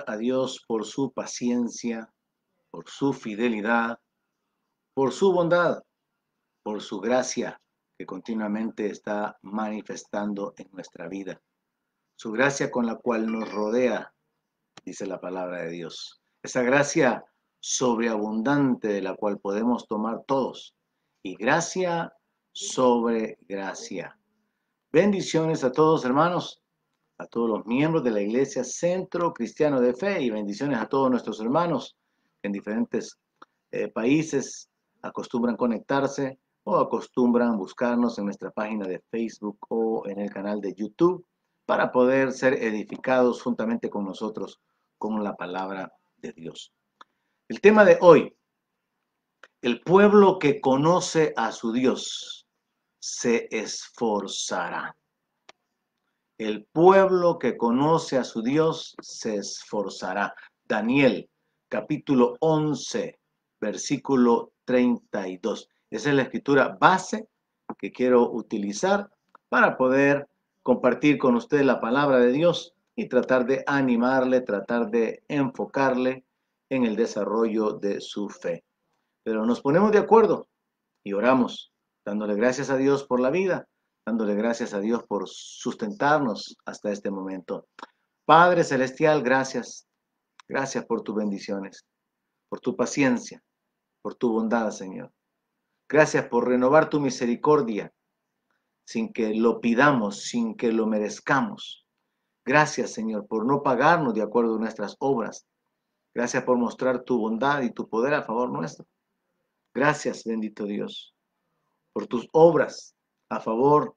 alabar a Dios por su paciencia, por su fidelidad, por su bondad, por su gracia que continuamente está manifestando en nuestra vida. Su gracia con la cual nos rodea, dice la palabra de Dios. Esa gracia sobreabundante de la cual podemos tomar todos. Y gracia sobre gracia. Bendiciones a todos, hermanos, a todos los miembros de la Iglesia Centro Cristiano de Fe, y bendiciones a todos nuestros hermanos en diferentes países acostumbran conectarse o acostumbran buscarnos en nuestra página de Facebook o en el canal de YouTube para poder ser edificados juntamente con nosotros con la palabra de Dios. El tema de hoy: el pueblo que conoce a su Dios se esforzará. El pueblo que conoce a su Dios se esforzará. Daniel, capítulo 11, versículo 32. Esa es la escritura base que quiero utilizar para poder compartir con ustedes la palabra de Dios y tratar de animarle, tratar de enfocarle en el desarrollo de su fe. Pero nos ponemos de acuerdo y oramos, dándole gracias a Dios por la vida, dándole gracias a Dios por sustentarnos hasta este momento. Padre Celestial, gracias. Gracias por tus bendiciones, por tu paciencia, por tu bondad, Señor. Gracias por renovar tu misericordia sin que lo pidamos, sin que lo merezcamos. Gracias, Señor, por no pagarnos de acuerdo a nuestras obras. Gracias por mostrar tu bondad y tu poder a favor nuestro. Gracias, bendito Dios, por tus obras a favor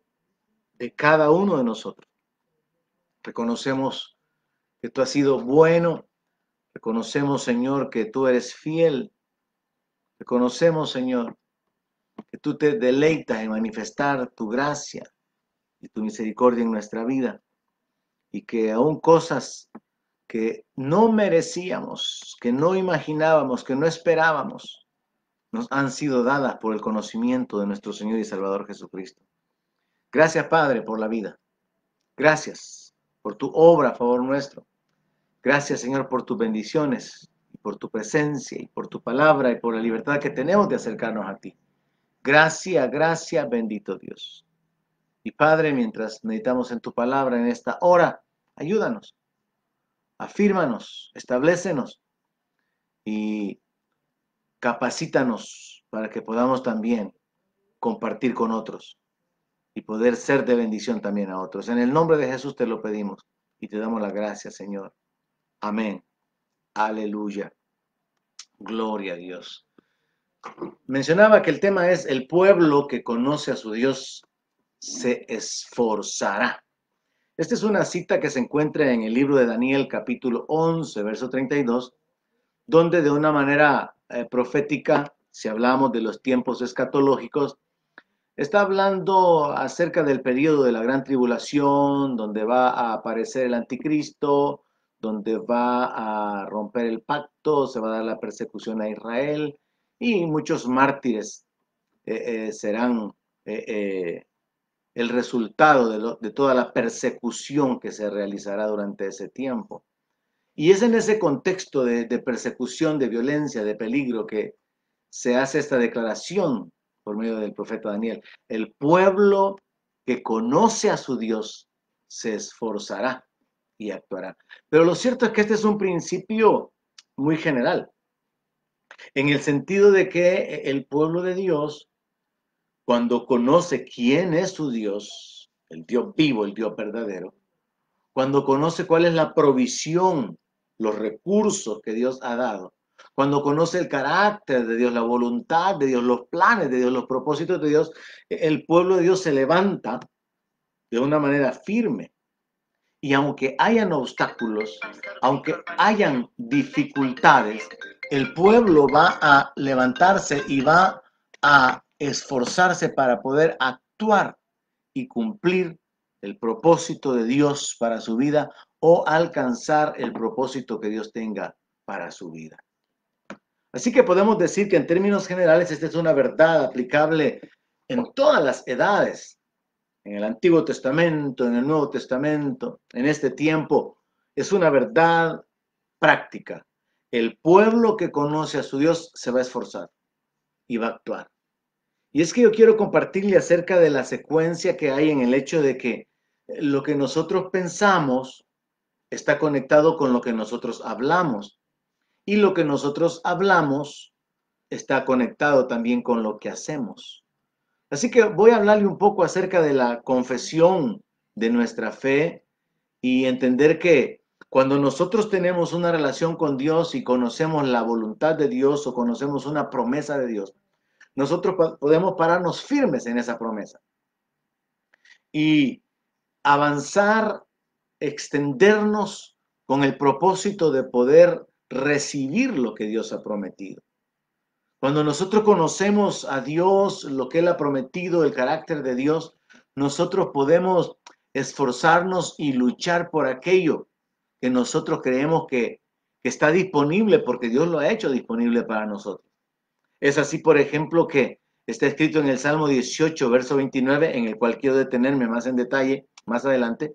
de cada uno de nosotros. Reconocemos que tú has sido bueno. Reconocemos, Señor, que tú eres fiel. Reconocemos, Señor, que tú te deleitas en manifestar tu gracia y tu misericordia en nuestra vida, y que aún cosas que no merecíamos, que no imaginábamos, que no esperábamos, nos han sido dadas por el conocimiento de nuestro Señor y Salvador Jesucristo. Gracias, Padre, por la vida. Gracias por tu obra a favor nuestro. Gracias, Señor, por tus bendiciones, y por tu presencia, y por tu palabra, y por la libertad que tenemos de acercarnos a ti. Gracias, gracias, bendito Dios. Y Padre, mientras meditamos en tu palabra en esta hora, ayúdanos, afírmanos, establécenos y capacítanos para que podamos también compartir con otros y poder ser de bendición también a otros. En el nombre de Jesús te lo pedimos y te damos la gracia, Señor. Amén. Aleluya. Gloria a Dios. Mencionaba que el tema es: el pueblo que conoce a su Dios se esforzará. Esta es una cita que se encuentra en el libro de Daniel, capítulo 11, verso 32, donde de una manera profética, si hablamos de los tiempos escatológicos, está hablando acerca del periodo de la gran tribulación, donde va a aparecer el anticristo, donde va a romper el pacto, se va a dar la persecución a Israel, y muchos mártires serán el resultado de toda la persecución que se realizará durante ese tiempo. Y es en ese contexto de persecución, de violencia, de peligro, que se hace esta declaración por medio del profeta Daniel: el pueblo que conoce a su Dios se esforzará y actuará. Pero lo cierto es que este es un principio muy general, en el sentido de que el pueblo de Dios, cuando conoce quién es su Dios, el Dios vivo, el Dios verdadero, cuando conoce cuál es la provisión, los recursos que Dios ha dado, cuando conoce el carácter de Dios, la voluntad de Dios, los planes de Dios, los propósitos de Dios, el pueblo de Dios se levanta de una manera firme. Y aunque hayan obstáculos, aunque hayan dificultades, el pueblo va a levantarse y va a esforzarse para poder actuar y cumplir el propósito de Dios para su vida, o alcanzar el propósito que Dios tenga para su vida. Así que podemos decir que en términos generales esta es una verdad aplicable en todas las edades, en el Antiguo Testamento, en el Nuevo Testamento, en este tiempo. Es una verdad práctica. El pueblo que conoce a su Dios se va a esforzar y va a actuar. Y es que yo quiero compartirle acerca de la secuencia que hay en el hecho de que lo que nosotros pensamos está conectado con lo que nosotros hablamos. Y lo que nosotros hablamos está conectado también con lo que hacemos. Así que voy a hablarle un poco acerca de la confesión de nuestra fe y entender que cuando nosotros tenemos una relación con Dios y conocemos la voluntad de Dios o conocemos una promesa de Dios, nosotros podemos pararnos firmes en esa promesa y avanzar, extendernos con el propósito de poder recibir lo que Dios ha prometido. Cuando nosotros conocemos a Dios, lo que Él ha prometido, el carácter de Dios, nosotros podemos esforzarnos y luchar por aquello que nosotros creemos que está disponible porque Dios lo ha hecho disponible para nosotros. Es así, por ejemplo, que está escrito en el Salmo 18, verso 29, en el cual quiero detenerme más en detalle más adelante.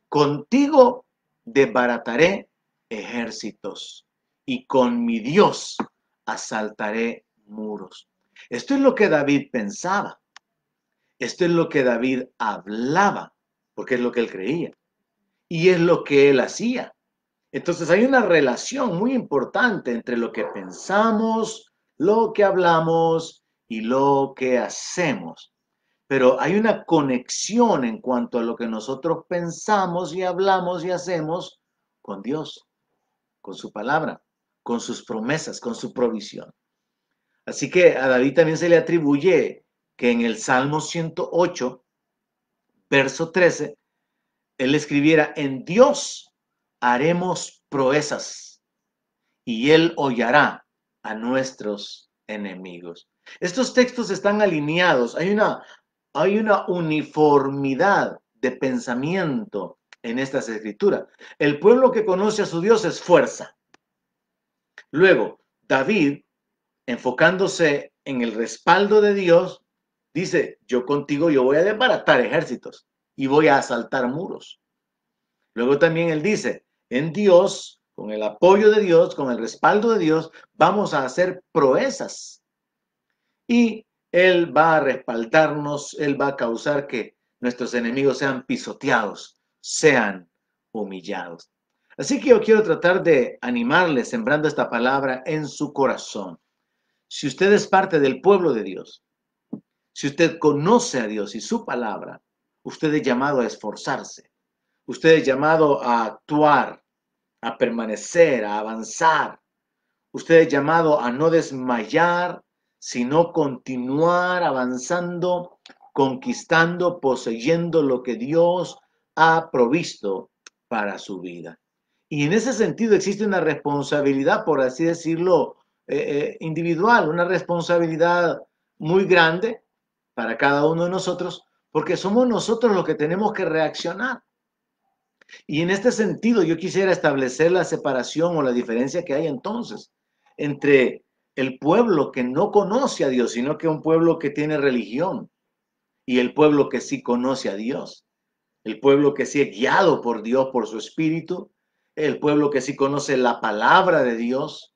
Contigo desbarataré ejércitos y con mi Dios asaltaré muros. Esto es lo que David pensaba. Esto es lo que David hablaba, porque es lo que él creía. Y es lo que él hacía. Entonces hay una relación muy importante entre lo que pensamos, lo que hablamos y lo que hacemos. Pero hay una conexión en cuanto a lo que nosotros pensamos y hablamos y hacemos con Dios, con su palabra, con sus promesas, con su provisión. Así que a David también se le atribuye que en el Salmo 108, verso 13, él escribiera: en Dios haremos proezas y él hollará a nuestros enemigos. Estos textos están alineados, hay una uniformidad de pensamiento en estas escrituras. El pueblo que conoce a su Dios es fuerza. Luego, David, enfocándose en el respaldo de Dios, dice: yo contigo, yo voy a desbaratar ejércitos y voy a asaltar muros. Luego también él dice: en Dios, con el apoyo de Dios, con el respaldo de Dios, vamos a hacer proezas. Y Él va a respaldarnos, Él va a causar que nuestros enemigos sean pisoteados, sean humillados. Así que yo quiero tratar de animarles sembrando esta palabra en su corazón. Si usted es parte del pueblo de Dios, si usted conoce a Dios y su palabra, usted es llamado a esforzarse. Usted es llamado a actuar, a permanecer, a avanzar. Usted es llamado a no desmayar, sino continuar avanzando, conquistando, poseyendo lo que Dios ha provisto para su vida. Y en ese sentido existe una responsabilidad, por así decirlo, individual, una responsabilidad muy grande para cada uno de nosotros, porque somos nosotros los que tenemos que reaccionar. Y en este sentido yo quisiera establecer la separación o la diferencia que hay entonces entre el pueblo que no conoce a Dios, sino que un pueblo que tiene religión, y el pueblo que sí conoce a Dios, el pueblo que sí es guiado por Dios, por su espíritu, el pueblo que sí conoce la palabra de Dios,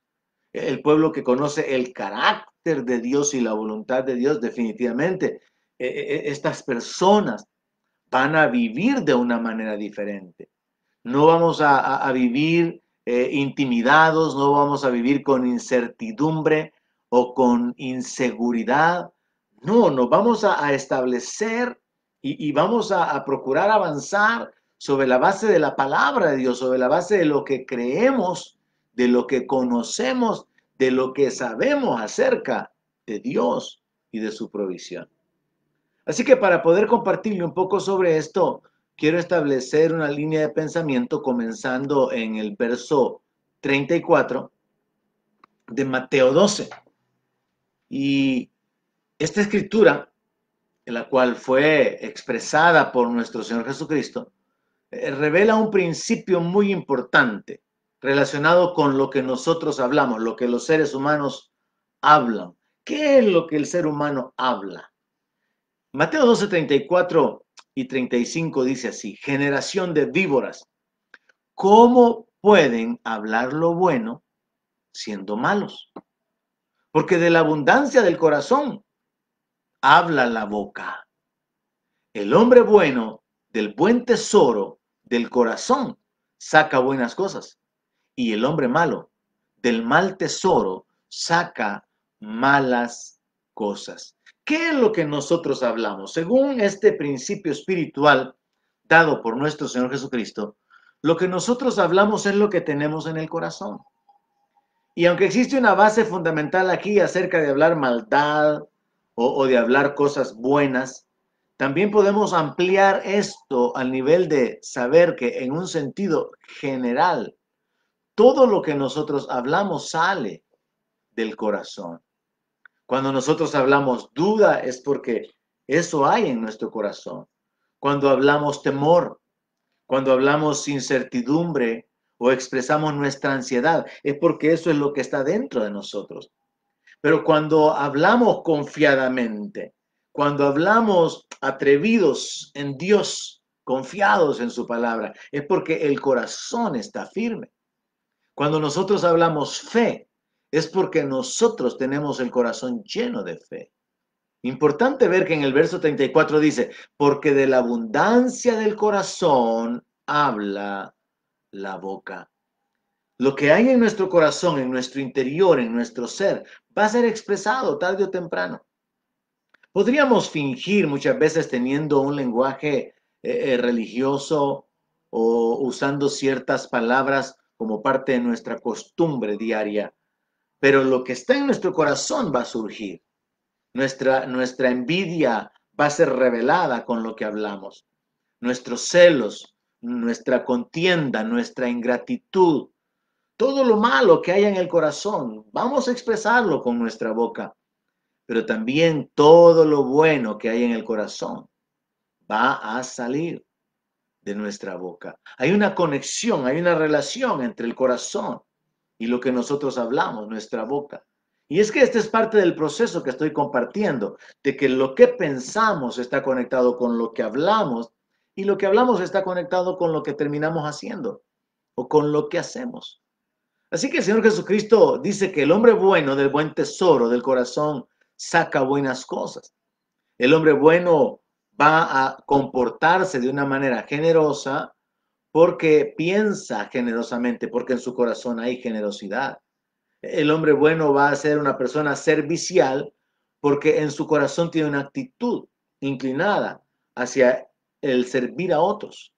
el pueblo que conoce el carácter de Dios y la voluntad de Dios. Definitivamente estas personas van a vivir de una manera diferente. No vamos a vivir intimidados, no vamos a vivir con incertidumbre o con inseguridad. No, nos vamos a establecer y vamos a procurar avanzar sobre la base de la palabra de Dios, sobre la base de lo que creemos, de lo que conocemos, de lo que sabemos acerca de Dios y de su provisión. Así que para poder compartirle un poco sobre esto, quiero establecer una línea de pensamiento comenzando en el verso 34 de Mateo 12. Y esta escritura, en la cual fue expresada por nuestro Señor Jesucristo, revela un principio muy importante relacionado con lo que nosotros hablamos, lo que los seres humanos hablan. ¿Qué es lo que el ser humano habla? Mateo 12, 34 y 35 dice así: generación de víboras, ¿cómo pueden hablar lo bueno siendo malos. Porque de la abundancia del corazón habla la boca. El hombre bueno del buen tesoro del corazón saca buenas cosas. Y el hombre malo del mal tesoro saca malas cosas. ¿Qué es lo que nosotros hablamos? Según este principio espiritual dado por nuestro Señor Jesucristo, lo que nosotros hablamos es lo que tenemos en el corazón. Y aunque existe una base fundamental aquí acerca de hablar maldad o de hablar cosas buenas, también podemos ampliar esto al nivel de saber que en un sentido general, todo lo que nosotros hablamos sale del corazón. Cuando nosotros hablamos duda es porque eso hay en nuestro corazón. Cuando hablamos temor, cuando hablamos incertidumbre o expresamos nuestra ansiedad, es porque eso es lo que está dentro de nosotros. Pero cuando hablamos confiadamente, cuando hablamos atrevidos en Dios, confiados en su palabra, es porque el corazón está firme. Cuando nosotros hablamos fe, es porque nosotros tenemos el corazón lleno de fe. Importante ver que en el verso 34 dice, porque de la abundancia del corazón habla la boca. Lo que hay en nuestro corazón, en nuestro interior, en nuestro ser, va a ser expresado tarde o temprano. Podríamos fingir muchas veces teniendo un lenguaje religioso o usando ciertas palabras como parte de nuestra costumbre diaria, pero lo que está en nuestro corazón va a surgir. Nuestra envidia va a ser revelada con lo que hablamos. Nuestros celos, nuestra contienda, nuestra ingratitud, todo lo malo que hay en el corazón, vamos a expresarlo con nuestra boca, pero también todo lo bueno que hay en el corazón va a salir de nuestra boca. Hay una conexión, hay una relación entre el corazón y lo que nosotros hablamos, nuestra boca. Y es que este es parte del proceso que estoy compartiendo, de que lo que pensamos está conectado con lo que hablamos y lo que hablamos está conectado con lo que terminamos haciendo o con lo que hacemos. Así que el Señor Jesucristo dice que el hombre bueno del buen tesoro del corazón saca buenas cosas. El hombre bueno va a comportarse de una manera generosa porque piensa generosamente, porque en su corazón hay generosidad. El hombre bueno va a ser una persona servicial porque en su corazón tiene una actitud inclinada hacia el servir a otros,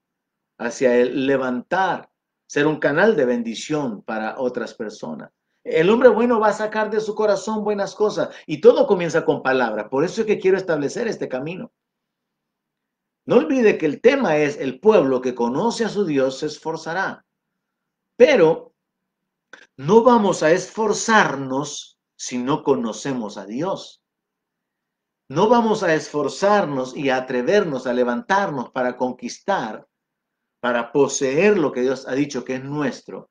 hacia el levantar, ser un canal de bendición para otras personas. El hombre bueno va a sacar de su corazón buenas cosas y todo comienza con palabras. Por eso es que quiero establecer este camino. No olvide que el tema es el pueblo que conoce a su Dios se esforzará. Pero no vamos a esforzarnos si no conocemos a Dios. No vamos a esforzarnos y a atrevernos a levantarnos para conquistar, para poseer lo que Dios ha dicho que es nuestro,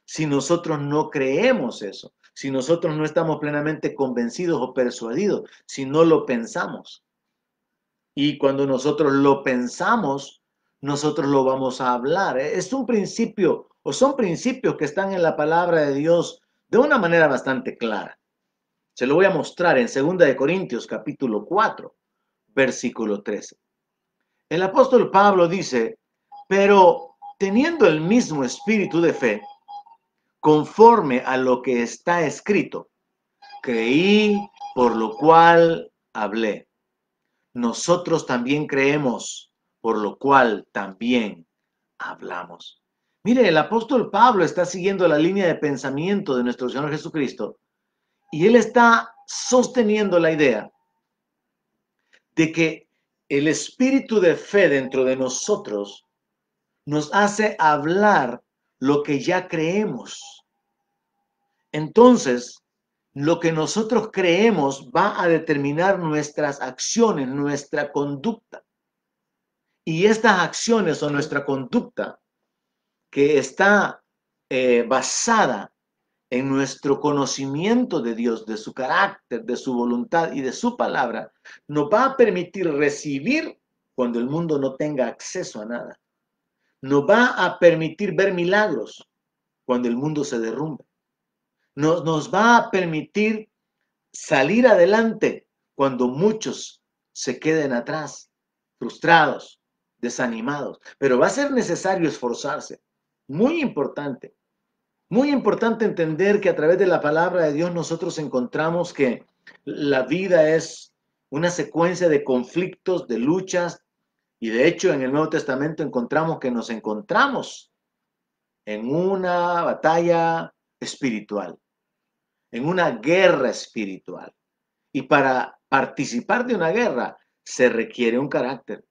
si nosotros no creemos eso, si nosotros no estamos plenamente convencidos o persuadidos, si no lo pensamos. Y cuando nosotros lo pensamos, nosotros lo vamos a hablar. Es un principio, o son principios que están en la palabra de Dios de una manera bastante clara. Se lo voy a mostrar en 2 Corintios capítulo 4, versículo 13. El apóstol Pablo dice, pero teniendo el mismo espíritu de fe, conforme a lo que está escrito, creí, por lo cual hablé. Nosotros también creemos, por lo cual también hablamos. Mire, el apóstol Pablo está siguiendo la línea de pensamiento de nuestro Señor Jesucristo y él está sosteniendo la idea de que el espíritu de fe dentro de nosotros nos hace hablar lo que ya creemos. Entonces, lo que nosotros creemos va a determinar nuestras acciones, nuestra conducta. Y estas acciones o nuestra conducta que está basada en nuestro conocimiento de Dios, de su carácter, de su voluntad y de su palabra, nos va a permitir recibir cuando el mundo no tenga acceso a nada. Nos va a permitir ver milagros cuando el mundo se derrumbe. Nos va a permitir salir adelante cuando muchos se queden atrás, frustrados, desanimados. Pero va a ser necesario esforzarse. Muy importante entender que a través de la palabra de Dios nosotros encontramos que la vida es una secuencia de conflictos, de luchas, y de hecho en el Nuevo Testamento encontramos que nos encontramos en una batalla espiritual, en una guerra espiritual. Y para participar de una guerra se requiere un carácter,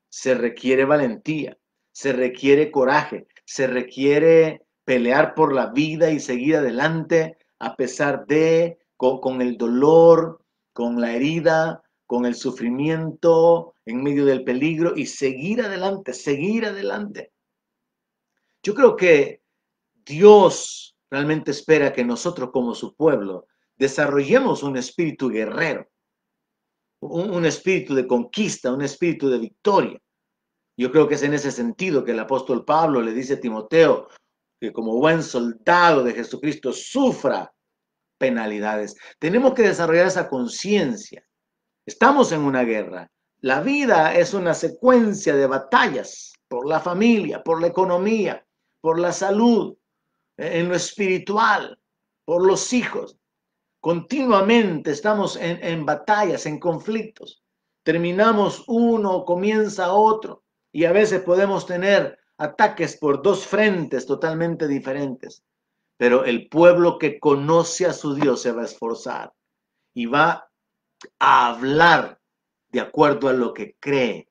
se requiere valentía, se requiere coraje, se requiere pelear por la vida y seguir adelante a pesar de, con el dolor, con la herida, con el sufrimiento, en medio del peligro y seguir adelante, seguir adelante. Yo creo que Dios realmente espera que nosotros como su pueblo desarrollemos un espíritu guerrero, un espíritu de conquista, un espíritu de victoria. Yo creo que es en ese sentido que el apóstol Pablo le dice a Timoteo que como buen soldado de Jesucristo sufra penalidades. Tenemos que desarrollar esa conciencia. Estamos en una guerra. La vida es una secuencia de batallas por la familia, por la economía, por la salud, en lo espiritual, por los hijos. Continuamente estamos en batallas, en conflictos. Terminamos uno, comienza otro. Y a veces podemos tener ataques por dos frentes totalmente diferentes. Pero el pueblo que conoce a su Dios se va a esforzar y va a hablar de acuerdo a lo que cree.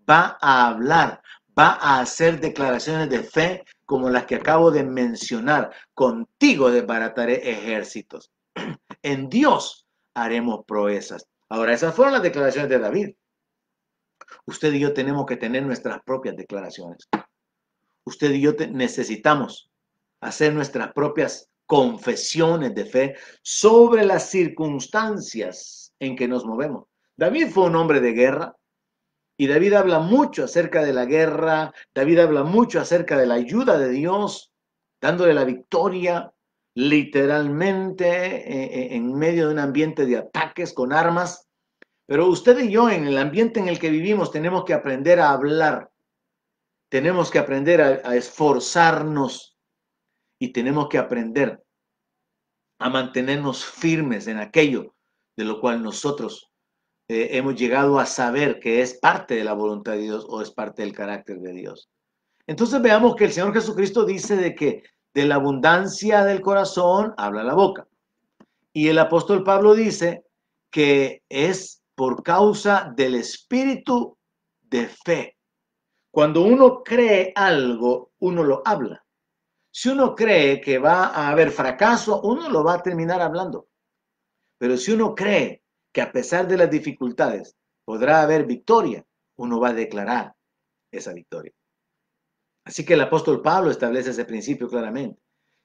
Va a hablar, va a hacer declaraciones de fe como las que acabo de mencionar. Contigo desbarataré ejércitos. En Dios haremos proezas. Ahora, esas fueron las declaraciones de David. Usted y yo tenemos que tener nuestras propias declaraciones. Usted y yo necesitamos hacer nuestras propias confesiones de fe sobre las circunstancias en que nos movemos. David fue un hombre de guerra y David habla mucho acerca de la guerra. David habla mucho acerca de la ayuda de Dios, dándole la victoria literalmente en medio de un ambiente de ataques con armas. Pero usted y yo, en el ambiente en el que vivimos, tenemos que aprender a hablar, tenemos que aprender a esforzarnos y tenemos que aprender a mantenernos firmes en aquello de lo cual nosotros hemos llegado a saber que es parte de la voluntad de Dios o es parte del carácter de Dios. Entonces veamos que el Señor Jesucristo dice de que de la abundancia del corazón habla la boca. Y el apóstol Pablo dice que es por causa del espíritu de fe. Cuando uno cree algo, uno lo habla. Si uno cree que va a haber fracaso, uno lo va a terminar hablando. Pero si uno cree que a pesar de las dificultades podrá haber victoria, uno va a declarar esa victoria. Así que el apóstol Pablo establece ese principio claramente.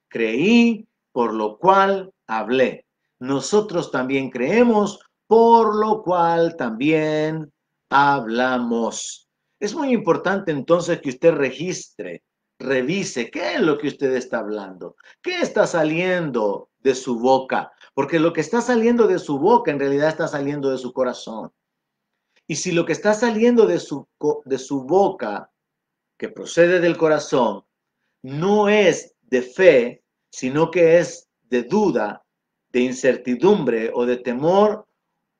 Creí, por lo cual hablé. Nosotros también creemos, por lo cual también hablamos. Es muy importante entonces que usted registre, revise qué es lo que usted está hablando, qué está saliendo de su boca, porque lo que está saliendo de su boca en realidad está saliendo de su corazón. Y si lo que está saliendo de su boca, que procede del corazón, no es de fe, sino que es de duda, de incertidumbre o de temor,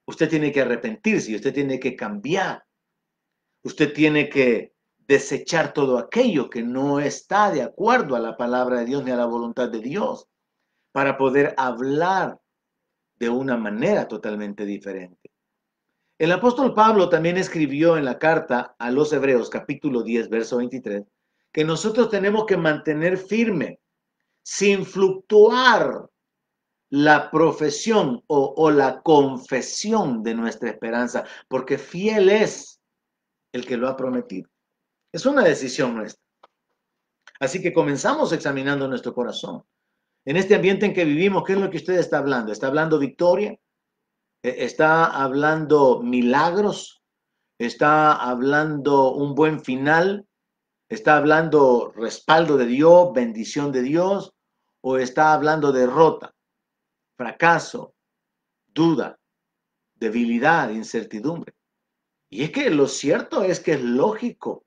usted tiene que arrepentirse y usted tiene que cambiar. Usted tiene que desechar todo aquello que no está de acuerdo a la palabra de Dios ni a la voluntad de Dios para poder hablar de una manera totalmente diferente. El apóstol Pablo también escribió en la carta a los Hebreos, capítulo 10, verso 23, que nosotros tenemos que mantener firme, sin fluctuar, la profesión o la confesión de nuestra esperanza, porque fiel es el que lo ha prometido. Es una decisión nuestra. Así que comenzamos examinando nuestro corazón. En este ambiente en que vivimos, ¿qué es lo que usted está hablando? ¿Está hablando victoria? ¿Está hablando milagros? ¿Está hablando un buen final? ¿Está hablando respaldo de Dios, bendición de Dios? o está hablando de derrota, fracaso, duda, debilidad, incertidumbre? Y es que lo cierto es que es lógico.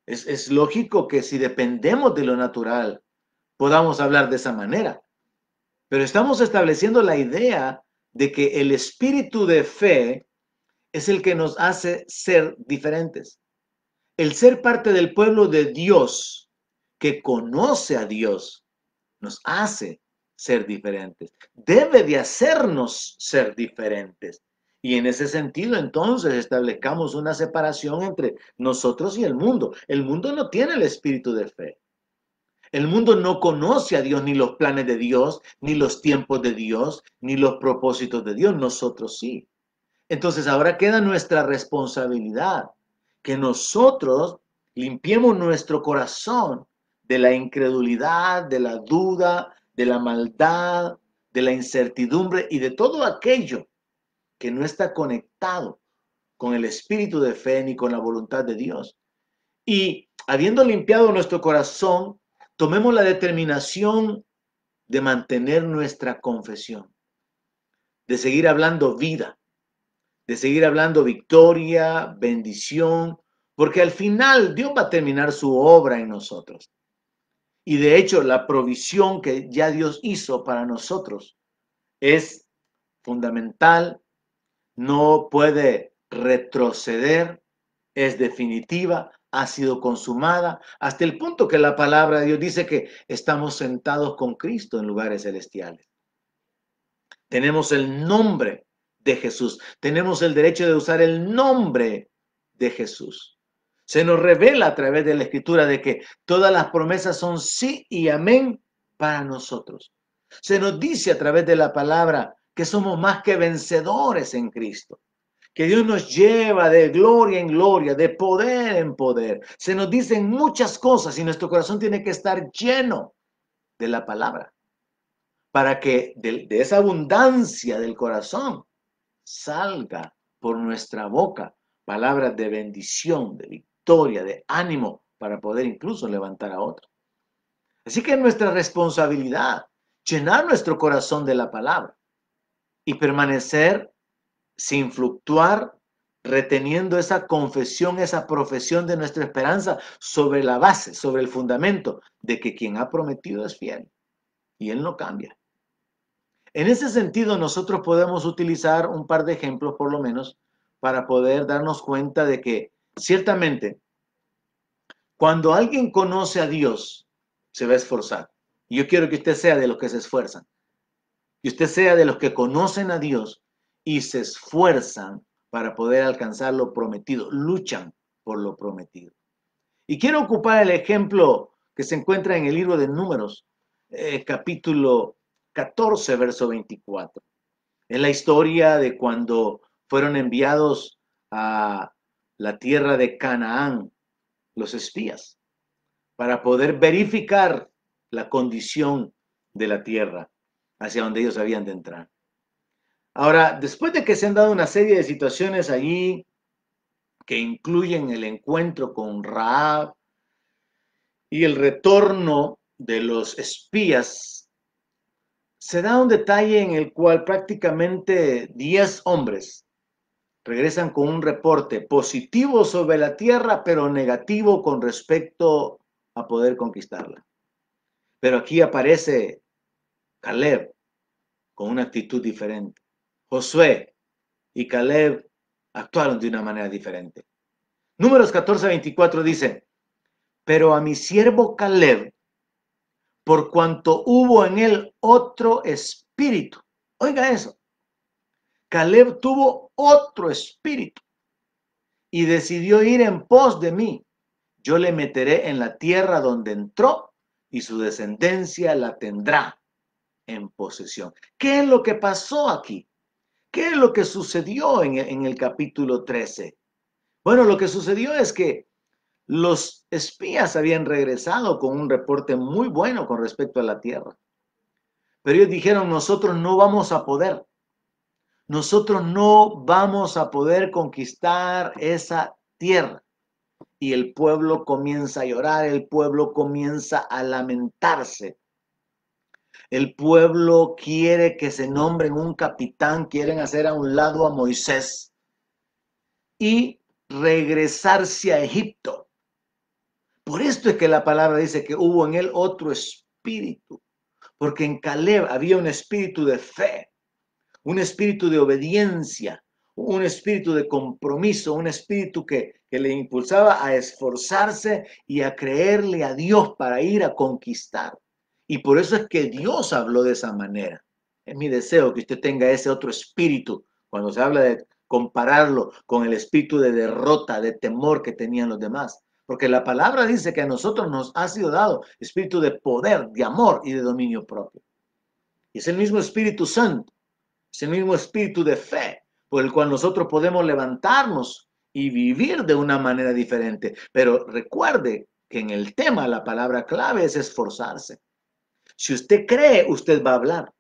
Es lógico que si dependemos de lo natural, podamos hablar de esa manera. Pero estamos estableciendo la idea de que el espíritu de fe es el que nos hace ser diferentes. El ser parte del pueblo de Dios, que conoce a Dios, nos hace ser diferentes. Debe de hacernos ser diferentes. Y en ese sentido, entonces, establezcamos una separación entre nosotros y el mundo. El mundo no tiene el espíritu de fe. El mundo no conoce a Dios, ni los planes de Dios, ni los tiempos de Dios, ni los propósitos de Dios. Nosotros sí. Entonces ahora queda nuestra responsabilidad, que nosotros limpiemos nuestro corazón de la incredulidad, de la duda, de la maldad, de la incertidumbre y de todo aquello que no está conectado con el espíritu de fe ni con la voluntad de Dios. Y habiendo limpiado nuestro corazón, tomemos la determinación de mantener nuestra confesión, de seguir hablando vida, de seguir hablando victoria, bendición, porque al final Dios va a terminar su obra en nosotros. Y de hecho, la provisión que ya Dios hizo para nosotros es fundamental, no puede retroceder, es definitiva, ha sido consumada, hasta el punto que la palabra de Dios dice que estamos sentados con Cristo en lugares celestiales. Tenemos el nombre de Jesús. Tenemos el derecho de usar el nombre de Jesús. Se nos revela a través de la Escritura de que todas las promesas son sí y amén para nosotros. Se nos dice a través de la palabra que somos más que vencedores en Cristo, que Dios nos lleva de gloria en gloria, de poder en poder. Se nos dicen muchas cosas y nuestro corazón tiene que estar lleno de la palabra, para que de esa abundancia del corazón salga por nuestra boca palabras de bendición, de victoria, de ánimo, para poder incluso levantar a otros. Así que es nuestra responsabilidad llenar nuestro corazón de la palabra y permanecer sin fluctuar, reteniendo esa confesión, esa profesión de nuestra esperanza sobre la base, sobre el fundamento de que quien ha prometido es fiel y Él no cambia. En ese sentido, nosotros podemos utilizar un par de ejemplos, por lo menos, para poder darnos cuenta de que ciertamente cuando alguien conoce a Dios, se va a esforzar. Y yo quiero que usted sea de los que se esfuerzan. Que usted sea de los que conocen a Dios y se esfuerzan para poder alcanzar lo prometido. Luchan por lo prometido. Y quiero ocupar el ejemplo que se encuentra en el libro de Números, capítulo 14, verso 24. Es la historia de cuando fueron enviados a la tierra de Canaán los espías para poder verificar la condición de la tierra hacia donde ellos habían de entrar. Ahora, después de que se han dado una serie de situaciones allí que incluyen el encuentro con Rahab y el retorno de los espías, se da un detalle en el cual prácticamente 10 hombres regresan con un reporte positivo sobre la tierra, pero negativo con respecto a poder conquistarla. Pero aquí aparece Caleb con una actitud diferente. Josué y Caleb actuaron de una manera diferente. Números 14:24 dice: pero a mi siervo Caleb, por cuanto hubo en él otro espíritu. Oiga eso. Caleb tuvo otro espíritu y decidió ir en pos de mí. Yo le meteré en la tierra donde entró y su descendencia la tendrá en posesión. ¿Qué es lo que pasó aquí? ¿Qué es lo que sucedió en el capítulo 13? Bueno, lo que sucedió es que los espías habían regresado con un reporte muy bueno con respecto a la tierra. Pero ellos dijeron: nosotros no vamos a poder. Nosotros no vamos a poder conquistar esa tierra. Y el pueblo comienza a llorar, el pueblo comienza a lamentarse El pueblo quiere que se nombren un capitán, quieren hacer a un lado a Moisés y regresarse a Egipto. Por esto es que la palabra dice que hubo en él otro espíritu, porque en Caleb había un espíritu de fe, un espíritu de obediencia, un espíritu de compromiso, un espíritu que le impulsaba a esforzarse y a creerle a Dios para ir a conquistar. Y por eso es que Dios habló de esa manera. Es mi deseo que usted tenga ese otro espíritu cuando se habla de compararlo con el espíritu de derrota, de temor que tenían los demás. Porque la palabra dice que a nosotros nos ha sido dado espíritu de poder, de amor y de dominio propio. Y es el mismo Espíritu Santo, es el mismo espíritu de fe por el cual nosotros podemos levantarnos y vivir de una manera diferente. Pero recuerde que en el tema la palabra clave es esforzarse. Si usted cree, usted va a hablar.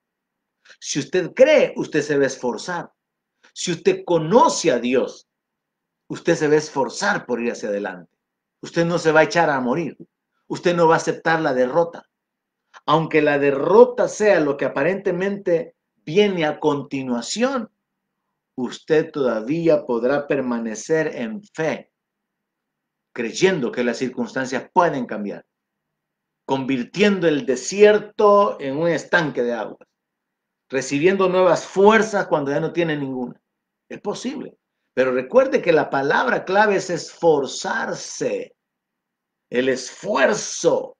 Si usted cree, usted se va a esforzar. Si usted conoce a Dios, usted se va a esforzar por ir hacia adelante. Usted no se va a echar a morir. Usted no va a aceptar la derrota. Aunque la derrota sea lo que aparentemente viene a continuación, usted todavía podrá permanecer en fe, creyendo que las circunstancias pueden cambiar, convirtiendo el desierto en un estanque de agua, recibiendo nuevas fuerzas cuando ya no tiene ninguna. Es posible. Pero recuerde que la palabra clave es esforzarse, el esfuerzo,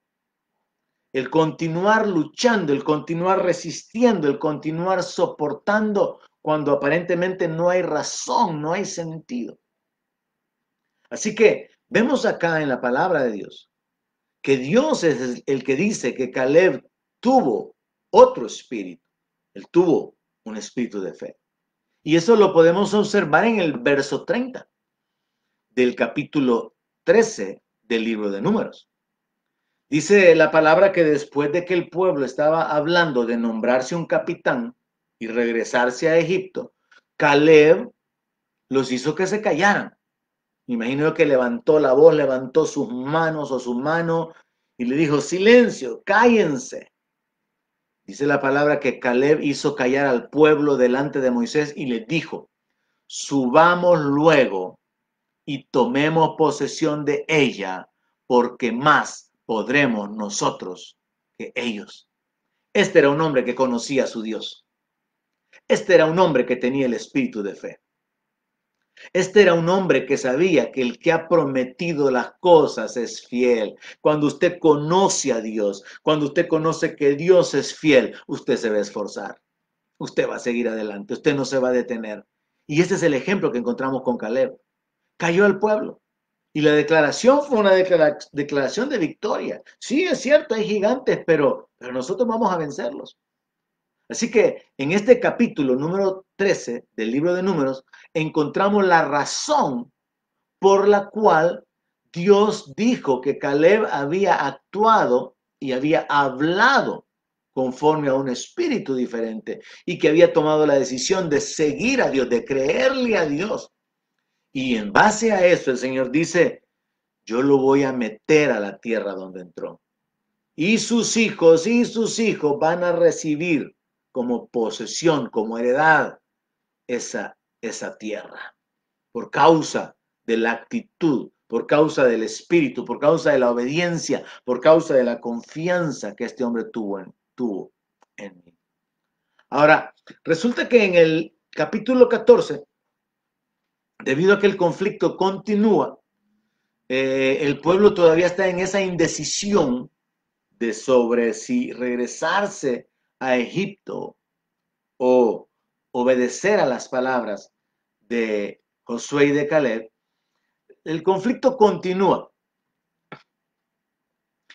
el continuar luchando, el continuar resistiendo, el continuar soportando cuando aparentemente no hay razón, no hay sentido. Así que vemos acá en la palabra de Dios que Dios es el que dice que Caleb tuvo otro espíritu. Él tuvo un espíritu de fe. Y eso lo podemos observar en el verso 30 del capítulo 13 del libro de Números. Dice la palabra que después de que el pueblo estaba hablando de nombrarse un capitán y regresarse a Egipto, Caleb los hizo que se callaran. Me imagino que levantó la voz, levantó sus manos o su mano y le dijo, silencio, cállense. Dice la palabra que Caleb hizo callar al pueblo delante de Moisés y le dijo, subamos luego y tomemos posesión de ella, porque más podremos nosotros que ellos. Este era un hombre que conocía a su Dios. Este era un hombre que tenía el espíritu de fe. Este era un hombre que sabía que el que ha prometido las cosas es fiel. Cuando usted conoce a Dios, cuando usted conoce que Dios es fiel, usted se va a esforzar. Usted va a seguir adelante, usted no se va a detener. Y ese es el ejemplo que encontramos con Caleb. Cayó al pueblo. Y la declaración fue una declaración de victoria. Sí, es cierto, hay gigantes, pero nosotros vamos a vencerlos. Así que en este capítulo número 13 del libro de Números, encontramos la razón por la cual Dios dijo que Caleb había actuado y había hablado conforme a un espíritu diferente y que había tomado la decisión de seguir a Dios, de creerle a Dios. Y en base a eso el Señor dice, yo lo voy a meter a la tierra donde entró. Y sus hijos van a recibir como posesión, como heredad, esa tierra. Por causa de la actitud, por causa del espíritu, por causa de la obediencia, por causa de la confianza que este hombre tuvo en mí. Ahora, resulta que en el capítulo 14, debido a que el conflicto continúa, el pueblo todavía está en esa indecisión de sobre si regresarse a Egipto o obedecer a las palabras de Josué y de Caleb. El conflicto continúa.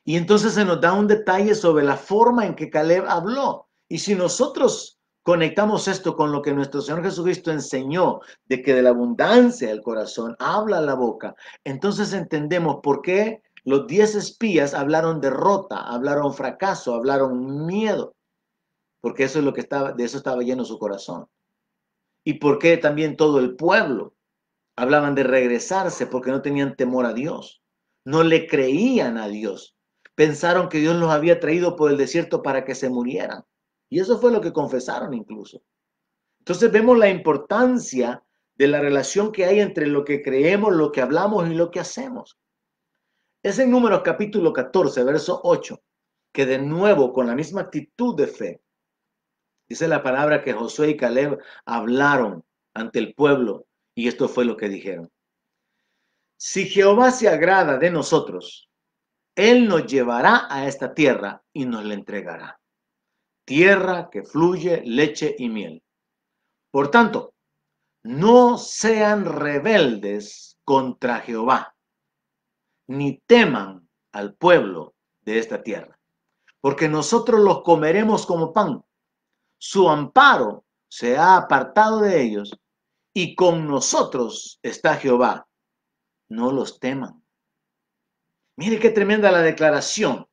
Y entonces se nos da un detalle sobre la forma en que Caleb habló. Y si nosotros conectamos esto con lo que nuestro Señor Jesucristo enseñó, de que de la abundancia del corazón habla la boca, entonces entendemos por qué los 10 espías hablaron derrota, hablaron fracaso, hablaron miedo, porque eso es lo que de eso estaba lleno su corazón. Y por qué también todo el pueblo hablaban de regresarse, porque no tenían temor a Dios, no le creían a Dios. Pensaron que Dios los había traído por el desierto para que se murieran. Y eso fue lo que confesaron incluso. Entonces vemos la importancia de la relación que hay entre lo que creemos, lo que hablamos y lo que hacemos. Es en Números capítulo 14, verso 8, que de nuevo con la misma actitud de fe, dice la palabra que Josué y Caleb hablaron ante el pueblo y esto fue lo que dijeron. Si Jehová se agrada de nosotros, Él nos llevará a esta tierra y nos la entregará. Tierra que fluye leche y miel. Por tanto, no sean rebeldes contra Jehová, ni teman al pueblo de esta tierra, porque nosotros los comeremos como pan. Su amparo se ha apartado de ellos, y con nosotros está Jehová. No los teman. Mire qué tremenda la declaración.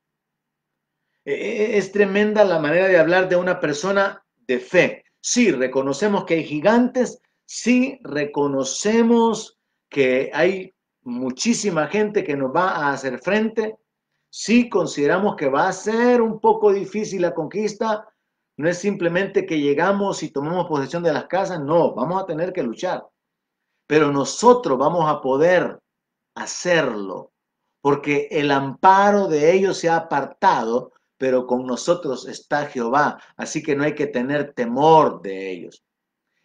Es tremenda la manera de hablar de una persona de fe. Sí, reconocemos que hay gigantes, sí, reconocemos que hay muchísima gente que nos va a hacer frente, sí, consideramos que va a ser un poco difícil la conquista, no es simplemente que llegamos y tomamos posesión de las casas, no, vamos a tener que luchar, pero nosotros vamos a poder hacerlo, porque el amparo de ellos se ha apartado, pero con nosotros está Jehová, así que no hay que tener temor de ellos.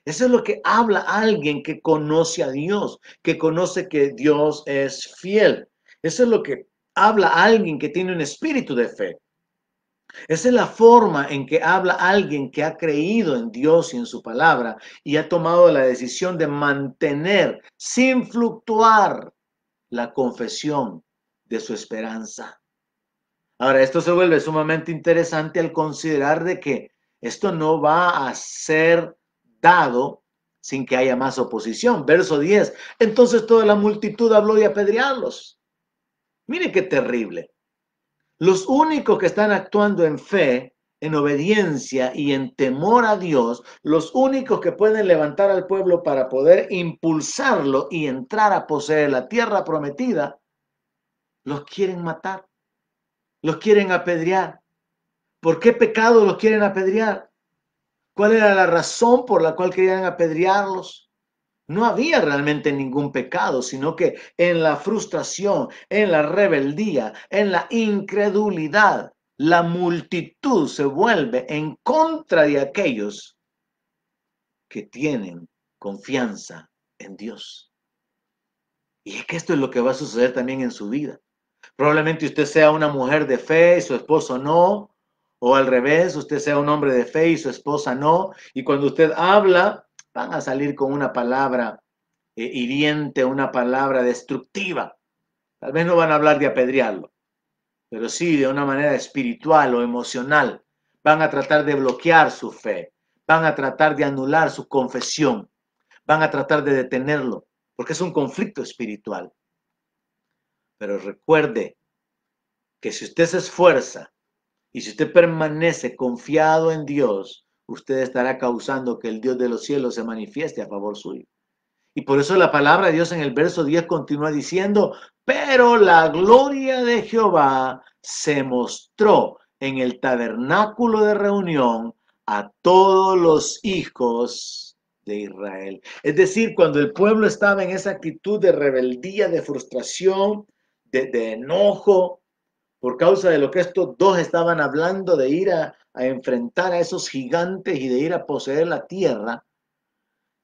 Eso es lo que habla alguien que conoce a Dios, que conoce que Dios es fiel. Eso es lo que habla alguien que tiene un espíritu de fe. Esa es la forma en que habla alguien que ha creído en Dios y en su palabra y ha tomado la decisión de mantener sin fluctuar la confesión de su esperanza. Ahora, esto se vuelve sumamente interesante al considerar de que esto no va a ser dado sin que haya más oposición. Verso 10. Entonces toda la multitud habló de apedrearlos. Mire qué terrible. Los únicos que están actuando en fe, en obediencia y en temor a Dios, los únicos que pueden levantar al pueblo para poder impulsarlo y entrar a poseer la tierra prometida, los quieren matar, los quieren apedrear. ¿Por qué pecado los quieren apedrear? ¿Cuál era la razón por la cual querían apedrearlos? No había realmente ningún pecado, sino que en la frustración, en la rebeldía, en la incredulidad, la multitud se vuelve en contra de aquellos que tienen confianza en Dios. Y es que esto es lo que va a suceder también en su vida. Probablemente usted sea una mujer de fe y su esposo no, o al revés, usted sea un hombre de fe y su esposa no, y cuando usted habla, van a salir con una palabra hiriente, una palabra destructiva. Tal vez no van a hablar de apedrearlo, pero sí de una manera espiritual o emocional. Van a tratar de bloquear su fe, van a tratar de anular su confesión, van a tratar de detenerlo, porque es un conflicto espiritual. Pero recuerde que si usted se esfuerza y si usted permanece confiado en Dios, usted estará causando que el Dios de los cielos se manifieste a favor suyo. Y por eso la palabra de Dios en el verso 10 continúa diciendo, pero la gloria de Jehová se mostró en el tabernáculo de reunión a todos los hijos de Israel. Es decir, cuando el pueblo estaba en esa actitud de rebeldía, de frustración, de enojo, por causa de lo que estos dos estaban hablando, de ir a enfrentar a esos gigantes y de ir a poseer la tierra,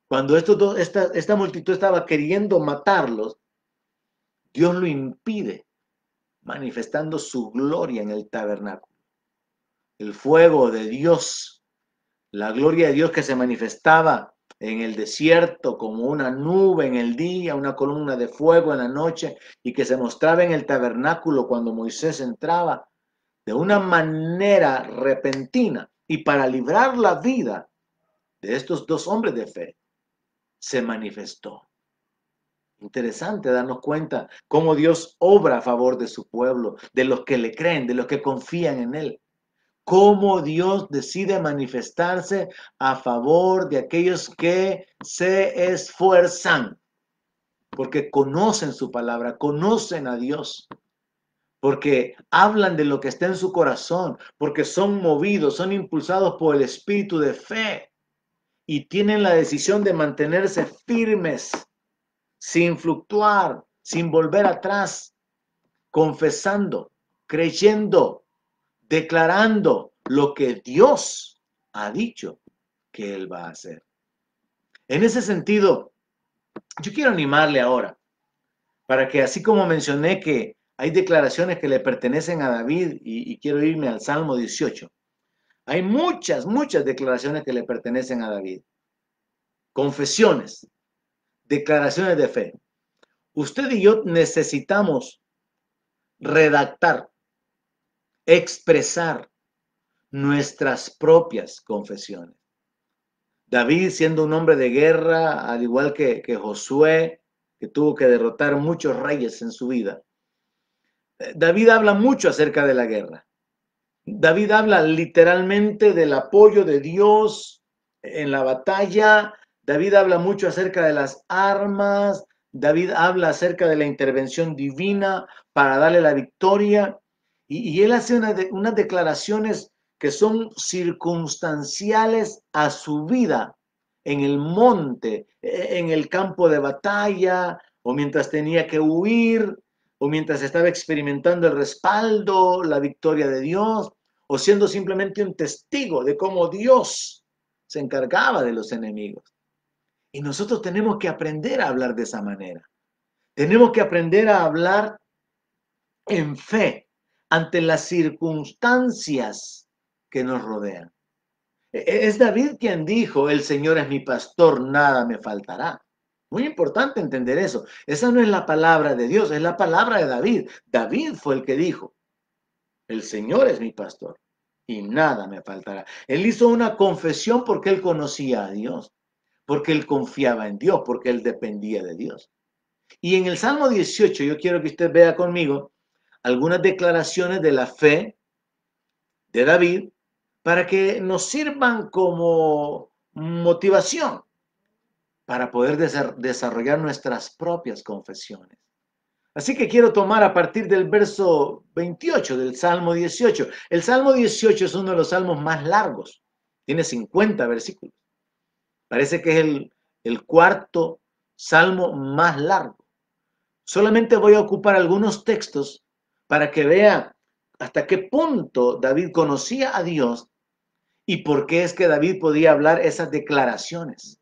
cuando esta multitud estaba queriendo matarlos, Dios lo impide, manifestando su gloria en el tabernáculo. El fuego de Dios, la gloria de Dios que se manifestaba en el desierto como una nube en el día, una columna de fuego en la noche, y que se mostraba en el tabernáculo cuando Moisés entraba, de una manera repentina y para librar la vida de estos dos hombres de fe, se manifestó. Interesante darnos cuenta cómo Dios obra a favor de su pueblo, de los que le creen, de los que confían en Él. Cómo Dios decide manifestarse a favor de aquellos que se esfuerzan, porque conocen su palabra, conocen a Dios. porque hablan de lo que está en su corazón, porque son movidos, son impulsados por el espíritu de fe y tienen la decisión de mantenerse firmes, sin fluctuar, sin volver atrás, confesando, creyendo, declarando lo que Dios ha dicho que Él va a hacer. En ese sentido, yo quiero animarle ahora para que, así como mencioné que hay declaraciones que le pertenecen a David y quiero irme al Salmo 18, hay muchas declaraciones que le pertenecen a David. Confesiones, declaraciones de fe. Usted y yo necesitamos redactar, expresar nuestras propias confesiones. David, siendo un hombre de guerra, al igual que Josué, que tuvo que derrotar muchos reyes en su vida, David habla mucho acerca de la guerra. David habla literalmente del apoyo de Dios en la batalla. David habla mucho acerca de las armas. David habla acerca de la intervención divina para darle la victoria. Y él hace unas declaraciones que son circunstanciales a su vida en el monte, en el campo de batalla, o mientras tenía que huir, o mientras estaba experimentando el respaldo, la victoria de Dios, o siendo simplemente un testigo de cómo Dios se encargaba de los enemigos. Y nosotros tenemos que aprender a hablar de esa manera. Tenemos que aprender a hablar en fe ante las circunstancias que nos rodean. Es David quien dijo, el Señor es mi pastor, nada me faltará. Muy importante entender eso. Esa no es la palabra de Dios, es la palabra de David. David fue el que dijo, el Señor es mi pastor y nada me faltará. Él hizo una confesión porque él conocía a Dios, porque él confiaba en Dios, porque él dependía de Dios. Y en el Salmo 18 yo quiero que usted vea conmigo algunas declaraciones de la fe de David para que nos sirvan como motivación para poder desarrollar nuestras propias confesiones. Así que quiero tomar a partir del verso 28 del Salmo 18. El Salmo 18 es uno de los salmos más largos. Tiene 50 versículos. Parece que es el cuarto salmo más largo. Solamente voy a ocupar algunos textos para que vea hasta qué punto David conocía a Dios y por qué es que David podía hablar esas declaraciones.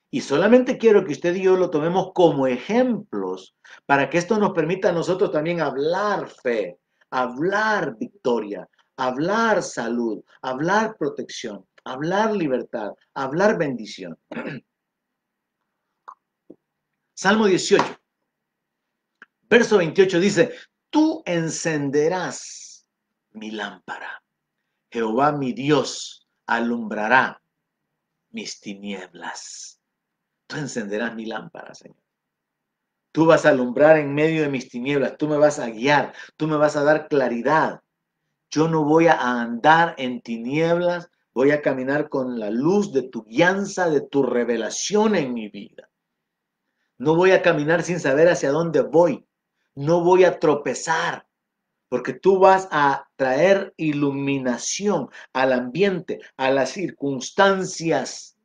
Y solamente quiero que usted y yo lo tomemos como ejemplos para que esto nos permita a nosotros también hablar fe, hablar victoria, hablar salud, hablar protección, hablar libertad, hablar bendición. Salmo 18, verso 28 dice, tú encenderás mi lámpara. Jehová mi Dios alumbrará mis tinieblas. Tú encenderás mi lámpara, Señor. Tú vas a alumbrar en medio de mis tinieblas, tú me vas a guiar, tú me vas a dar claridad. Yo no voy a andar en tinieblas, voy a caminar con la luz de tu guianza, de tu revelación en mi vida. No voy a caminar sin saber hacia dónde voy. No voy a tropezar, porque tú vas a traer iluminación al ambiente, a las circunstancias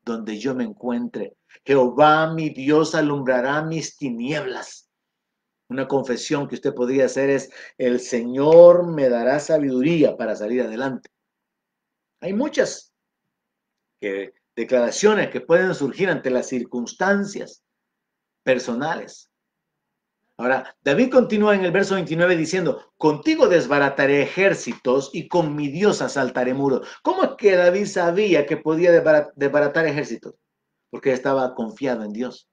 donde yo me encuentre. Jehová mi Dios alumbrará mis tinieblas. Una confesión que usted podría hacer es, el Señor me dará sabiduría para salir adelante. Hay muchas declaraciones que pueden surgir ante las circunstancias personales. Ahora, David continúa en el verso 29 diciendo, contigo desbarataré ejércitos y con mi Dios asaltaré muros. ¿Cómo es que David sabía que podía desbaratar ejércitos? Porque estaba confiado en Dios.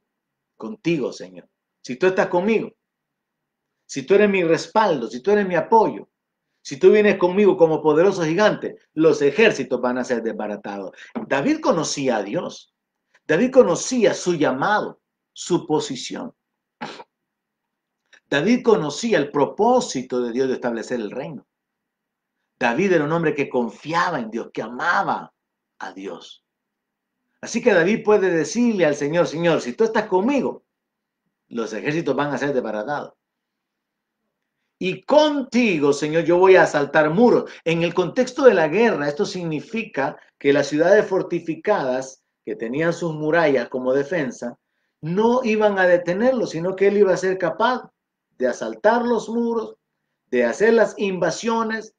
Contigo, Señor. Si tú estás conmigo, si tú eres mi respaldo, si tú eres mi apoyo, si tú vienes conmigo como poderoso gigante, los ejércitos van a ser desbaratados. David conocía a Dios. David conocía su llamado, su posición. David conocía el propósito de Dios de establecer el reino. David era un hombre que confiaba en Dios, que amaba a Dios. Así que David puede decirle al Señor, Señor, si tú estás conmigo, los ejércitos van a ser desbaratados. Y contigo, Señor, yo voy a asaltar muros. En el contexto de la guerra, esto significa que las ciudades fortificadas, que tenían sus murallas como defensa, no iban a detenerlo, sino que él iba a ser capaz de asaltar los muros, de hacer las invasiones,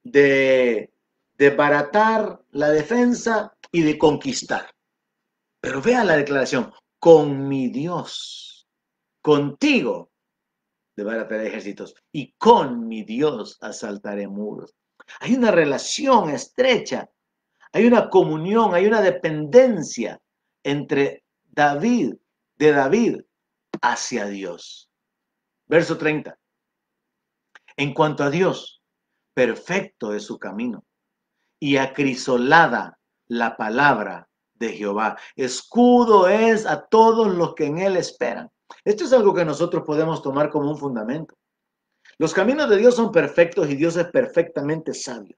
de desbaratar la defensa y de conquistar. Pero vean la declaración, con mi Dios, contigo desbarataré ejércitos y con mi Dios asaltaré muros. Hay una relación estrecha, hay una comunión, hay una dependencia entre de David hacia Dios. Verso 30. En cuanto a Dios, perfecto es su camino y acrisolada la palabra de Jehová. Escudo es a todos los que en él esperan. Esto es algo que nosotros podemos tomar como un fundamento. Los caminos de Dios son perfectos y Dios es perfectamente sabio.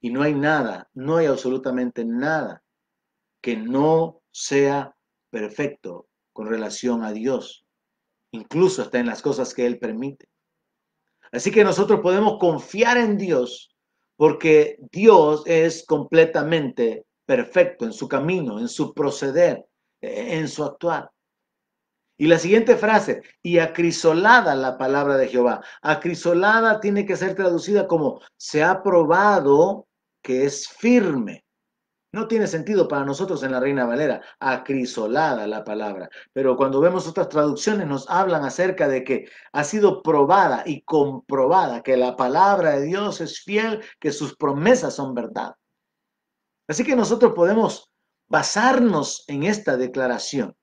Y no hay nada, no hay absolutamente nada que no sea perfecto con relación a Dios. Incluso hasta en las cosas que Él permite. Así que nosotros podemos confiar en Dios porque Dios es completamente perfecto en su camino, en su proceder, en su actuar. Y la siguiente frase, y acrisolada la palabra de Jehová. Acrisolada tiene que ser traducida como se ha probado que es firme. No tiene sentido para nosotros en la Reina Valera, acrisolada la palabra. Pero cuando vemos otras traducciones nos hablan acerca de que ha sido probada y comprobada, que la palabra de Dios es fiel, que sus promesas son verdad. Así que nosotros podemos basarnos en esta declaración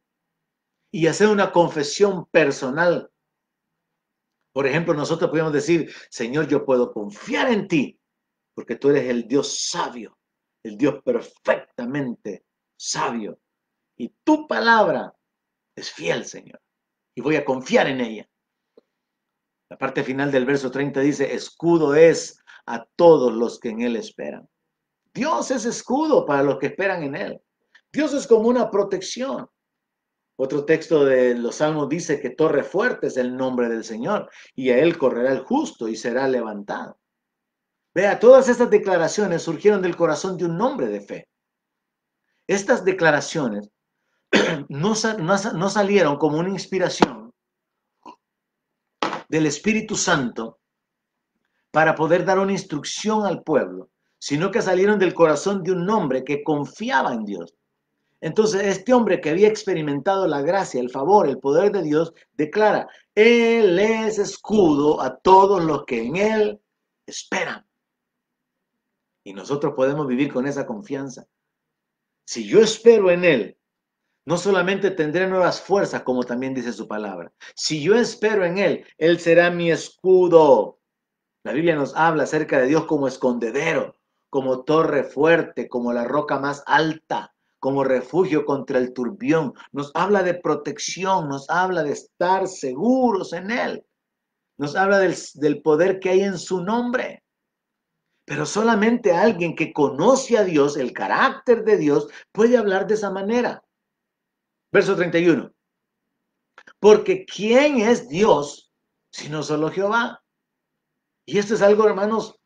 y hacer una confesión personal. Por ejemplo, nosotros podemos decir, Señor, yo puedo confiar en ti, porque tú eres el Dios sabio, el Dios perfectamente sabio. Y tu palabra es fiel, Señor, y voy a confiar en ella. La parte final del verso 30 dice, escudo es a todos los que en él esperan. Dios es escudo para los que esperan en él. Dios es como una protección. Otro texto de los Salmos dice que torre fuerte es el nombre del Señor y a él correrá el justo y será levantado. Vea, todas estas declaraciones surgieron del corazón de un hombre de fe. Estas declaraciones no salieron como una inspiración del Espíritu Santo para poder dar una instrucción al pueblo, sino que salieron del corazón de un hombre que confiaba en Dios. Entonces, este hombre que había experimentado la gracia, el favor, el poder de Dios, declara, Él es escudo a todos los que en Él esperan. Y nosotros podemos vivir con esa confianza. Si yo espero en Él, no solamente tendré nuevas fuerzas, como también dice su palabra. Si yo espero en Él, Él será mi escudo. La Biblia nos habla acerca de Dios como escondedero, como torre fuerte, como la roca más alta, como refugio contra el turbión. Nos habla de protección, nos habla de estar seguros en Él. Nos habla del poder que hay en su nombre. Pero solamente alguien que conoce a Dios, el carácter de Dios, puede hablar de esa manera. Verso 31. Porque ¿quién es Dios sino solo Jehová? Y esto es algo, hermanos,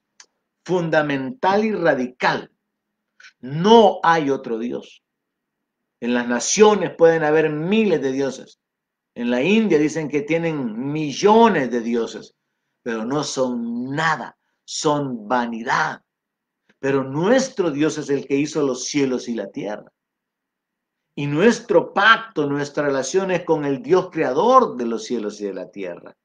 fundamental y radical. No hay otro Dios. En las naciones pueden haber miles de dioses. En la India dicen que tienen millones de dioses, pero no son nada, son vanidad. Pero nuestro Dios es el que hizo los cielos y la tierra. Y nuestro pacto, nuestra relación es con el Dios creador de los cielos y de la tierra.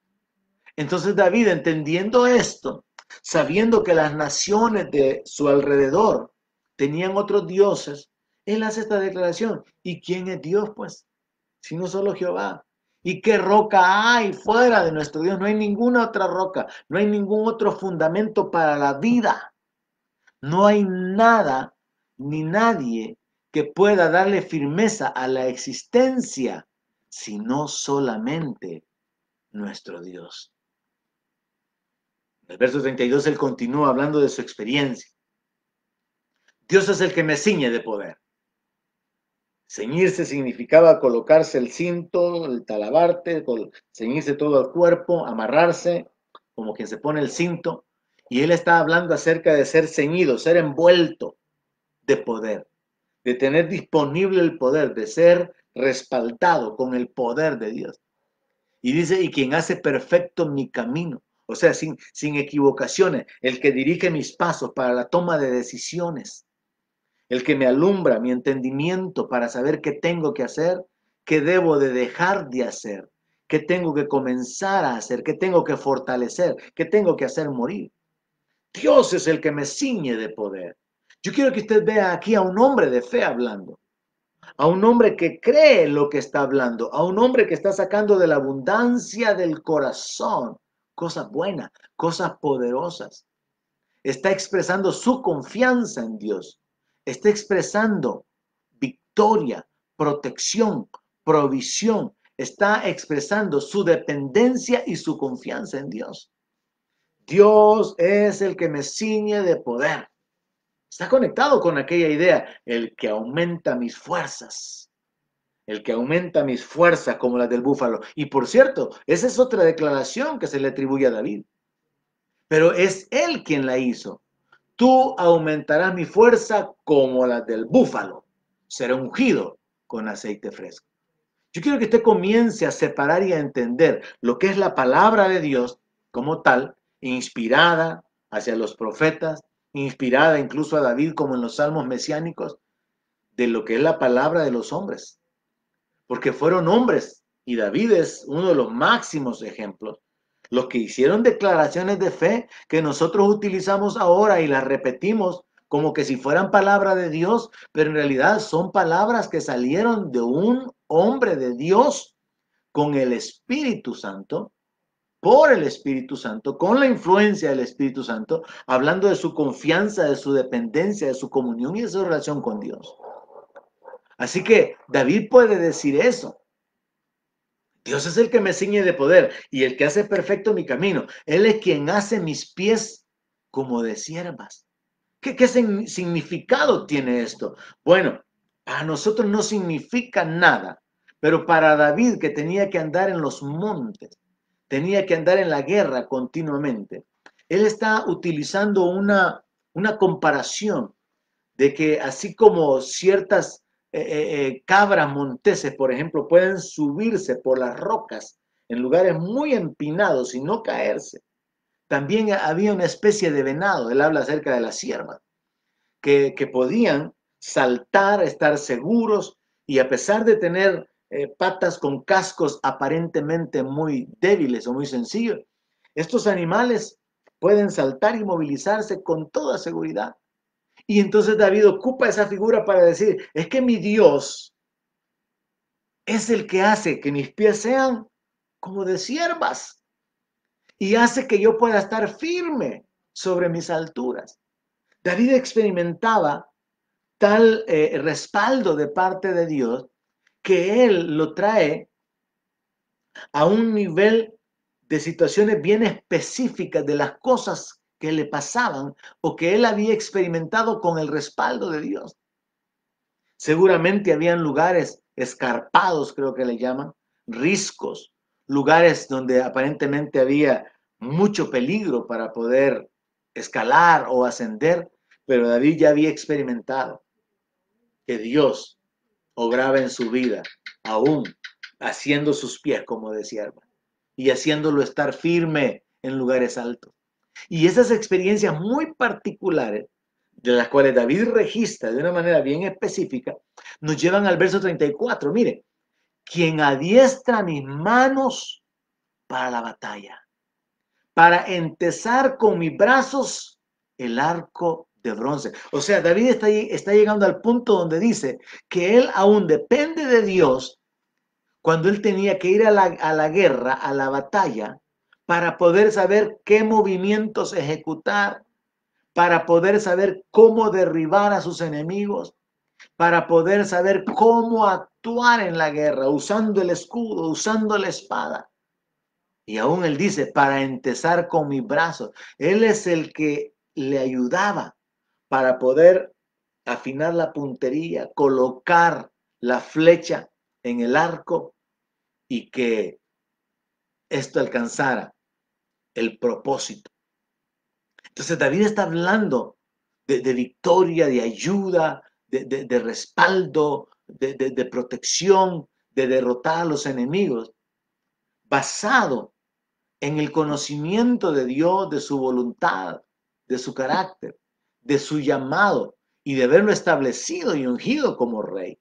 Entonces David, entendiendo esto, sabiendo que las naciones de su alrededor tenían otros dioses, él hace esta declaración. ¿Y quién es Dios, pues? Sino solo Jehová. ¿Y qué roca hay fuera de nuestro Dios? No hay ninguna otra roca, no hay ningún otro fundamento para la vida. No hay nada ni nadie que pueda darle firmeza a la existencia, sino solamente nuestro Dios. En el verso 32 él continúa hablando de su experiencia. Dios es el que me ciñe de poder. Ceñirse significaba colocarse el cinto, el talabarte, ceñirse todo el cuerpo, amarrarse, como quien se pone el cinto. Y él está hablando acerca de ser ceñido, ser envuelto de poder, de tener disponible el poder, de ser respaldado con el poder de Dios. Y dice, y quien hace perfecto mi camino, o sea, sin equivocaciones, el que dirige mis pasos para la toma de decisiones, el que me alumbra mi entendimiento para saber qué tengo que hacer, qué debo de dejar de hacer, qué tengo que comenzar a hacer, qué tengo que fortalecer, qué tengo que hacer morir. Dios es el que me ciñe de poder. Yo quiero que usted vea aquí a un hombre de fe hablando, a un hombre que cree lo que está hablando, a un hombre que está sacando de la abundancia del corazón cosas buenas, cosas poderosas. Está expresando su confianza en Dios. Está expresando victoria, protección, provisión. Está expresando su dependencia y su confianza en Dios. Dios es el que me ciñe de poder. Está conectado con aquella idea, el que aumenta mis fuerzas. El que aumenta mis fuerzas como las del búfalo. Y por cierto, esa es otra declaración que se le atribuye a David. Pero es él quien la hizo. Tú aumentarás mi fuerza como la del búfalo. Será ungido con aceite fresco. Yo quiero que usted comience a separar y a entender lo que es la palabra de Dios como tal, inspirada hacia los profetas, inspirada incluso a David como en los salmos mesiánicos, de lo que es la palabra de los hombres. Porque fueron hombres, y David es uno de los máximos ejemplos, los que hicieron declaraciones de fe que nosotros utilizamos ahora y las repetimos como que si fueran palabra de Dios, pero en realidad son palabras que salieron de un hombre de Dios con el Espíritu Santo, por el Espíritu Santo, con la influencia del Espíritu Santo, hablando de su confianza, de su dependencia, de su comunión y de su relación con Dios. Así que David puede decir eso. Dios es el que me ciñe de poder y el que hace perfecto mi camino. Él es quien hace mis pies como de siervas. ¿Qué significado tiene esto? Bueno, para nosotros no significa nada, pero para David, que tenía que andar en los montes, tenía que andar en la guerra continuamente, él está utilizando una comparación de que así como ciertas cabras monteses, por ejemplo, pueden subirse por las rocas en lugares muy empinados y no caerse, también había una especie de venado, él habla acerca de las ciervas, que podían saltar, estar seguros y a pesar de tener patas con cascos aparentemente muy débiles o muy sencillos, estos animales pueden saltar y movilizarse con toda seguridad. Y entonces David ocupa esa figura para decir, es que mi Dios es el que hace que mis pies sean como de siervas y hace que yo pueda estar firme sobre mis alturas. David experimentaba tal respaldo de parte de Dios que él lo trae a un nivel de situaciones bien específicas de las cosas que le pasaban o que él había experimentado con el respaldo de Dios. Seguramente habían lugares escarpados, creo que le llaman, riscos, lugares donde aparentemente había mucho peligro para poder escalar o ascender, pero David ya había experimentado que Dios obraba en su vida, aún haciendo sus pies como de sierva y haciéndolo estar firme en lugares altos. Y esas experiencias muy particulares, de las cuales David registra de una manera bien específica, nos llevan al verso 34. Mire, quien adiestra mis manos para la batalla, para entesar con mis brazos el arco de bronce. O sea, David está llegando al punto donde dice que él aún depende de Dios cuando él tenía que ir a la guerra, a la batalla, para poder saber qué movimientos ejecutar, para poder saber cómo derribar a sus enemigos, para poder saber cómo actuar en la guerra, usando el escudo, usando la espada. Y aún él dice, para entesar con mis brazos. Él es el que le ayudaba para poder afinar la puntería, colocar la flecha en el arco y que esto alcanzara el propósito. Entonces David está hablando de victoria, de ayuda, de respaldo, de protección, de derrotar a los enemigos, basado en el conocimiento de Dios, de su voluntad, de su carácter, de su llamado y de verlo establecido y ungido como rey.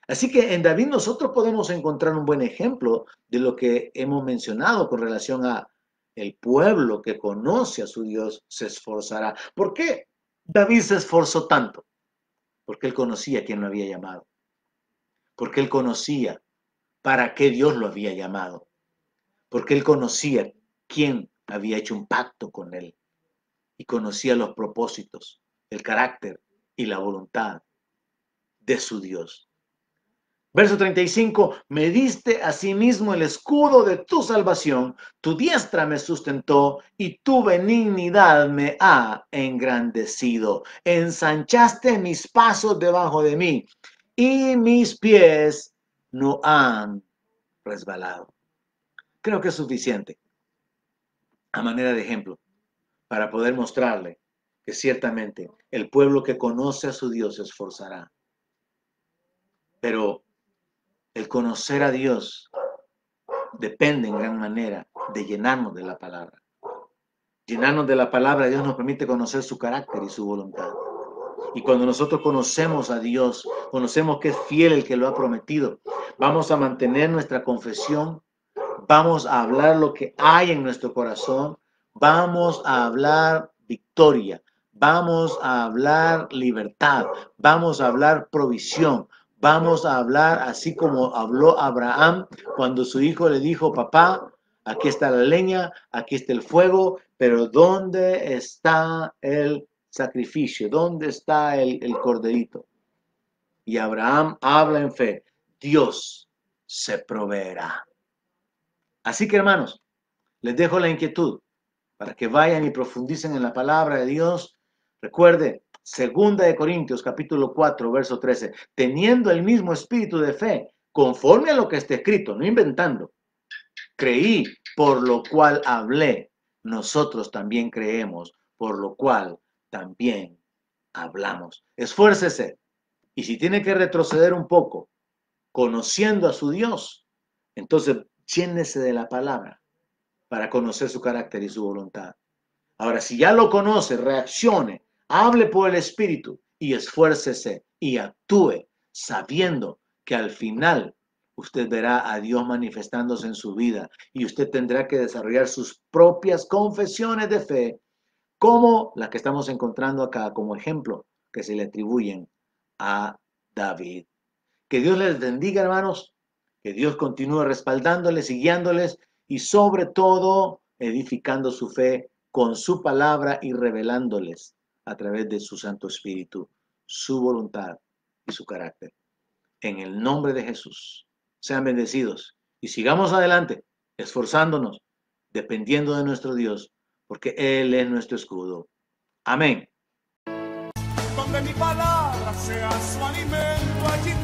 Así que en David nosotros podemos encontrar un buen ejemplo de lo que hemos mencionado con relación a el pueblo que conoce a su Dios se esforzará. ¿Por qué David se esforzó tanto? Porque él conocía a quien lo había llamado. Porque él conocía para qué Dios lo había llamado. Porque él conocía quién había hecho un pacto con él. Y conocía los propósitos, el carácter y la voluntad de su Dios. Verso 35, me diste asimismo el escudo de tu salvación, tu diestra me sustentó y tu benignidad me ha engrandecido. Ensanchaste mis pasos debajo de mí y mis pies no han resbalado. Creo que es suficiente a manera de ejemplo para poder mostrarle que ciertamente el pueblo que conoce a su Dios se esforzará. Pero el conocer a Dios depende en gran manera de llenarnos de la palabra. Llenarnos de la palabra, Dios nos permite conocer su carácter y su voluntad. Y cuando nosotros conocemos a Dios, conocemos que es fiel el que lo ha prometido, vamos a mantener nuestra confesión, vamos a hablar lo que hay en nuestro corazón, vamos a hablar victoria, vamos a hablar libertad, vamos a hablar provisión, vamos a hablar así como habló Abraham cuando su hijo le dijo, papá, aquí está la leña, aquí está el fuego, pero ¿dónde está el sacrificio? ¿Dónde está el corderito? Y Abraham habla en fe, Dios se proveerá. Así que hermanos, les dejo la inquietud para que vayan y profundicen en la palabra de Dios. Recuerde, 2 Corintios capítulo 4, verso 13, teniendo el mismo espíritu de fe, conforme a lo que está escrito, no inventando. Creí, por lo cual hablé. Nosotros también creemos, por lo cual también hablamos. Esfuércese. Y si tiene que retroceder un poco, conociendo a su Dios, entonces llénese de la palabra para conocer su carácter y su voluntad. Ahora, si ya lo conoce, reaccione, hable por el Espíritu y esfuércese y actúe sabiendo que al final usted verá a Dios manifestándose en su vida y usted tendrá que desarrollar sus propias confesiones de fe, como las que estamos encontrando acá como ejemplo que se le atribuyen a David. Que Dios les bendiga, hermanos, que Dios continúe respaldándoles y guiándoles y sobre todo edificando su fe con su palabra y revelándoles a través de su Santo Espíritu su voluntad y su carácter. En el nombre de Jesús, sean bendecidos y sigamos adelante, esforzándonos, dependiendo de nuestro Dios, porque Él es nuestro escudo. Amén. Donde mi palabra sea su alimento, allí